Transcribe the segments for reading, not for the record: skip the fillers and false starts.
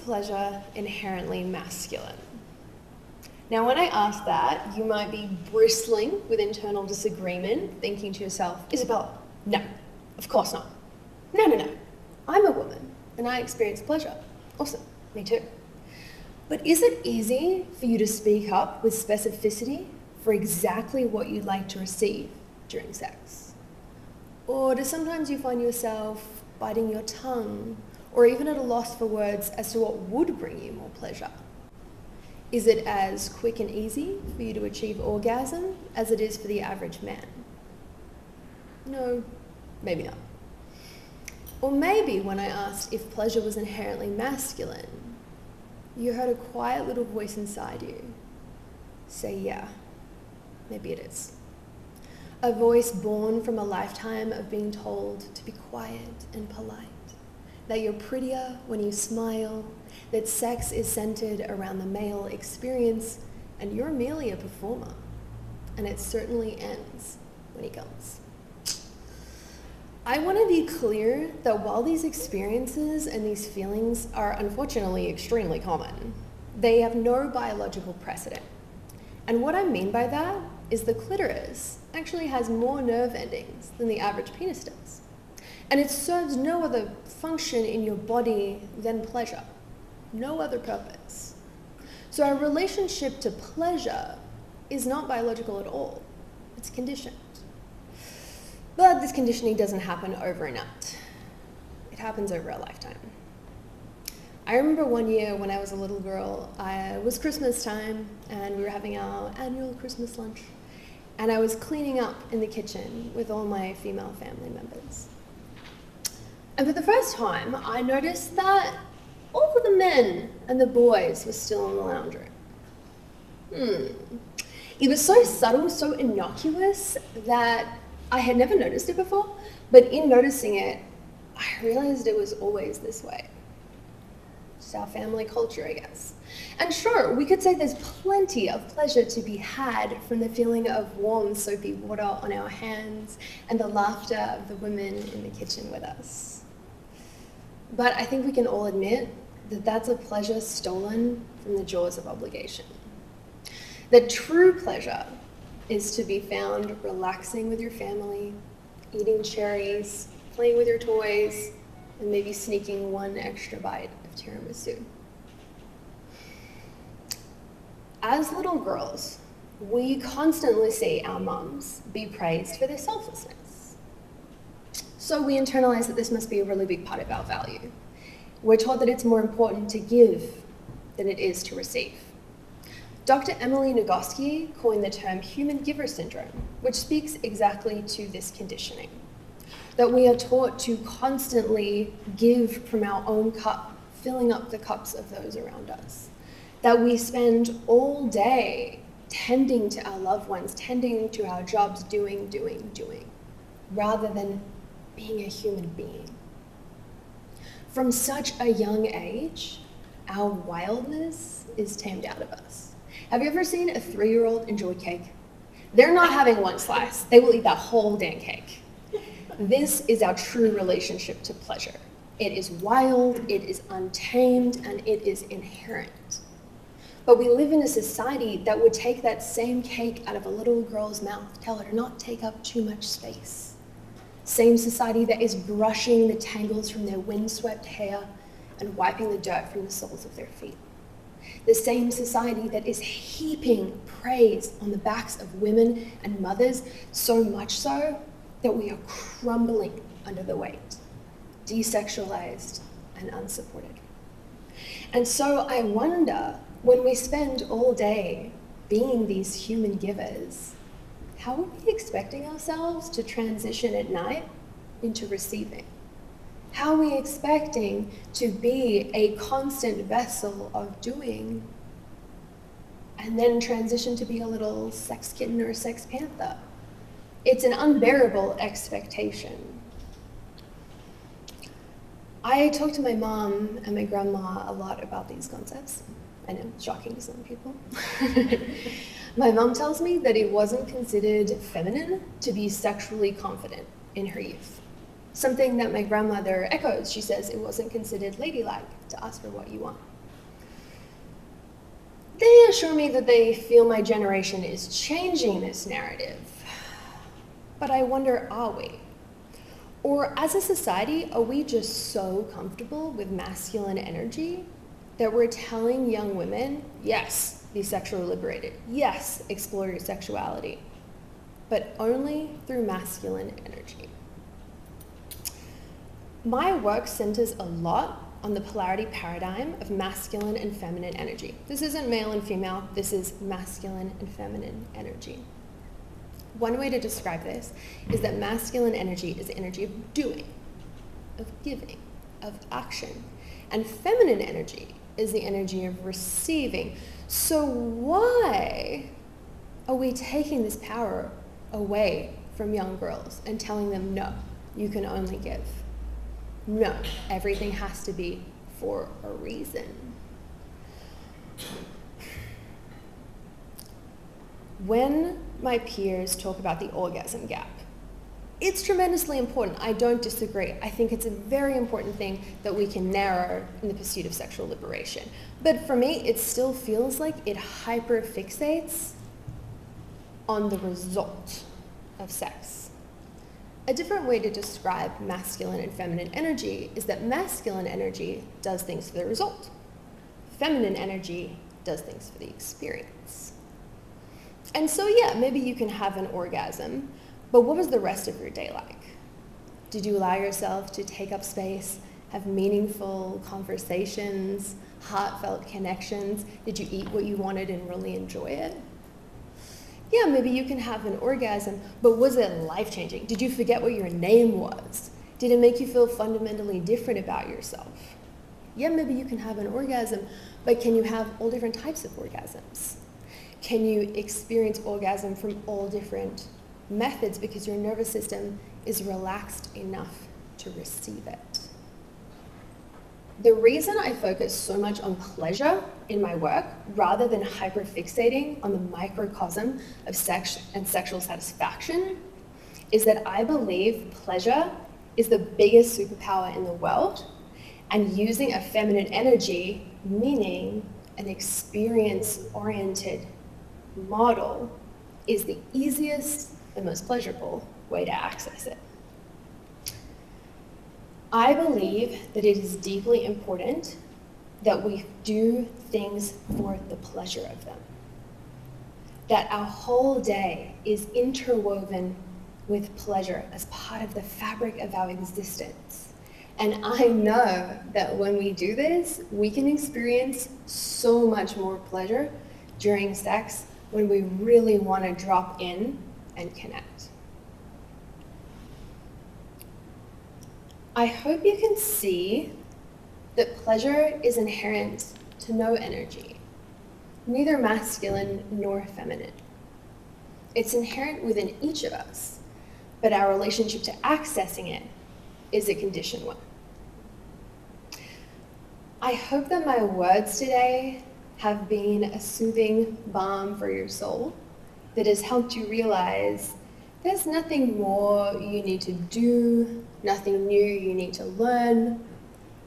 pleasure inherently masculine? Now, when I ask that, you might be bristling with internal disagreement, thinking to yourself, Isabella, no, of course not. No. I'm a woman and I experience pleasure. Awesome, me too. But is it easy for you to speak up with specificity for exactly what you'd like to receive during sex? Or do sometimes you find yourself biting your tongue or even at a loss for words as to what would bring you more pleasure? Is it as quick and easy for you to achieve orgasm as it is for the average man? No, maybe not. Or maybe when I asked if pleasure was inherently masculine, you heard a quiet little voice inside you say, yeah, maybe it is. A voice born from a lifetime of being told to be quiet and polite, that you're prettier when you smile, that sex is centered around the male experience, and you're merely a performer. And it certainly ends when he comes. I want to be clear that while these experiences and these feelings are unfortunately extremely common, they have no biological precedent. And what I mean by that is the clitoris actually has more nerve endings than the average penis does. And it serves no other function in your body than pleasure. No other purpose. So our relationship to pleasure is not biological at all. It's conditioned. But this conditioning doesn't happen overnight. It happens over a lifetime. I remember one year when I was a little girl, it was Christmas time and we were having our annual Christmas lunch. And I was cleaning up in the kitchen with all my female family members. And for the first time, I noticed that all of the men and the boys were still in the lounge room. It was so subtle, so innocuous that I had never noticed it before, but in noticing it, I realized it was always this way. It's our family culture, I guess. And sure, we could say there's plenty of pleasure to be had from the feeling of warm, soapy water on our hands and the laughter of the women in the kitchen with us. But I think we can all admit that that's a pleasure stolen from the jaws of obligation. The true pleasure is to be found relaxing with your family, eating cherries, playing with your toys, and maybe sneaking one extra bite of tiramisu. As little girls, we constantly see our mums be praised for their selflessness. So we internalize that this must be a really big part of our value. We're taught that it's more important to give than it is to receive. Dr. Emily Nagoski coined the term human giver syndrome, which speaks exactly to this conditioning. That we are taught to constantly give from our own cup, filling up the cups of those around us. That we spend all day tending to our loved ones, tending to our jobs, doing, rather than being a human being. From such a young age, our wildness is tamed out of us. Have you ever seen a 3-year-old enjoy cake? They're not having one slice. They will eat that whole dang cake. This is our true relationship to pleasure. It is wild, it is untamed, and it is inherent. But we live in a society that would take that same cake out of a little girl's mouth, tell her to not take up too much space. Same society that is brushing the tangles from their windswept hair and wiping the dirt from the soles of their feet. The same society that is heaping praise on the backs of women and mothers, so much so that we are crumbling under the weight, desexualized and unsupported. And so I wonder, when we spend all day being these human givers, how are we expecting ourselves to transition at night into receiving? How are we expecting to be a constant vessel of doing and then transition to be a little sex kitten or a sex panther? It's an unbearable expectation. I talk to my mom and my grandma a lot about these concepts. I know, shocking to some people. My mom tells me that it wasn't considered feminine to be sexually confident in her youth. Something that my grandmother echoes. She says it wasn't considered ladylike to ask for what you want. They assure me that they feel my generation is changing this narrative. But I wonder, are we? Or as a society, are we just so comfortable with masculine energy that we're telling young women, yes, be sexually liberated, yes, explore your sexuality, but only through masculine energy? My work centers a lot on the polarity paradigm of masculine and feminine energy. This isn't male and female, this is masculine and feminine energy. One way to describe this is that masculine energy is the energy of doing, of giving, of action, and feminine energy is the energy of receiving. So why are we taking this power away from young girls and telling them, no, you can only give? No, everything has to be for a reason. When my peers talk about the orgasm gap, it's tremendously important. I don't disagree. I think it's a very important thing that we can narrow in the pursuit of sexual liberation. But for me, it still feels like it hyperfixates on the result of sex. A different way to describe masculine and feminine energy is that masculine energy does things for the result. Feminine energy does things for the experience. And so yeah, maybe you can have an orgasm, but what was the rest of your day like? Did you allow yourself to take up space, have meaningful conversations, heartfelt connections? Did you eat what you wanted and really enjoy it? Yeah, maybe you can have an orgasm, but was it life-changing? Did you forget what your name was? Did it make you feel fundamentally different about yourself? Yeah, maybe you can have an orgasm, but can you have all different types of orgasms? Can you experience orgasm from all different methods because your nervous system is relaxed enough to receive it? The reason I focus so much on pleasure in my work rather than hyperfixating on the microcosm of sex and sexual satisfaction is that I believe pleasure is the biggest superpower in the world, and using a feminine energy, meaning an experience-oriented model, is the easiest and most pleasurable way to access it. I believe that it is deeply important that we do things for the pleasure of them. That our whole day is interwoven with pleasure as part of the fabric of our existence. And I know that when we do this, we can experience so much more pleasure during sex when we really want to drop in and connect. I hope you can see that pleasure is inherent to no energy, neither masculine nor feminine. It's inherent within each of us, but our relationship to accessing it is a conditioned one. I hope that my words today have been a soothing balm for your soul that has helped you realize there's nothing more you need to do, nothing new you need to learn,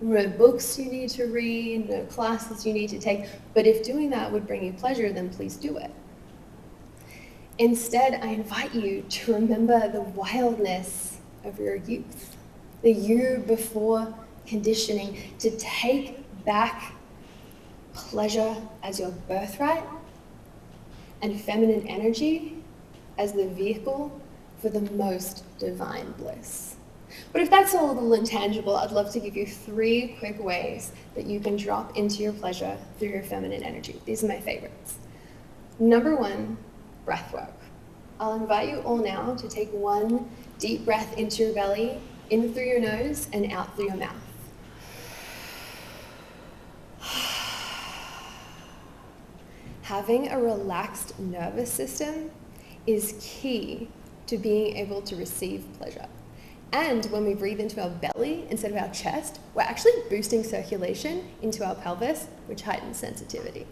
no books you need to read, no classes you need to take, but if doing that would bring you pleasure, then please do it. Instead, I invite you to remember the wildness of your youth, the you before conditioning, to take back pleasure as your birthright and feminine energy as the vehicle for the most divine bliss. But if that's all a little intangible, I'd love to give you 3 quick ways that you can drop into your pleasure through your feminine energy. These are my favorites. Number 1, breath work. I'll invite you all now to take 1 deep breath into your belly, in through your nose and out through your mouth. Having a relaxed nervous system is key to being able to receive pleasure. And when we breathe into our belly instead of our chest, we're actually boosting circulation into our pelvis, which heightens sensitivity.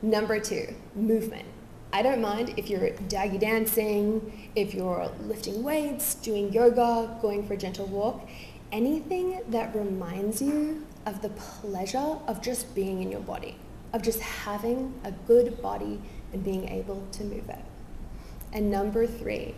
Number 2, movement. I don't mind if you're daggy dancing, if you're lifting weights, doing yoga, going for a gentle walk, anything that reminds you of the pleasure of just being in your body, of just having a good body and being able to move it. And number 3,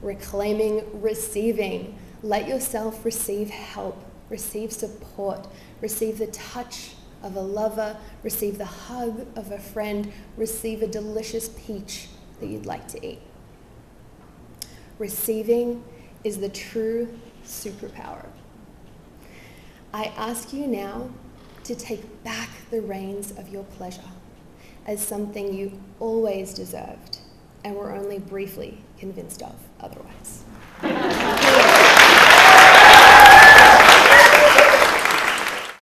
reclaiming receiving. Let yourself receive help, receive support, receive the touch of a lover, receive the hug of a friend, receive a delicious peach that you'd like to eat. Receiving is the true superpower. I ask you now to take back the reins of your pleasure as something you always deserved and were only briefly convinced of otherwise.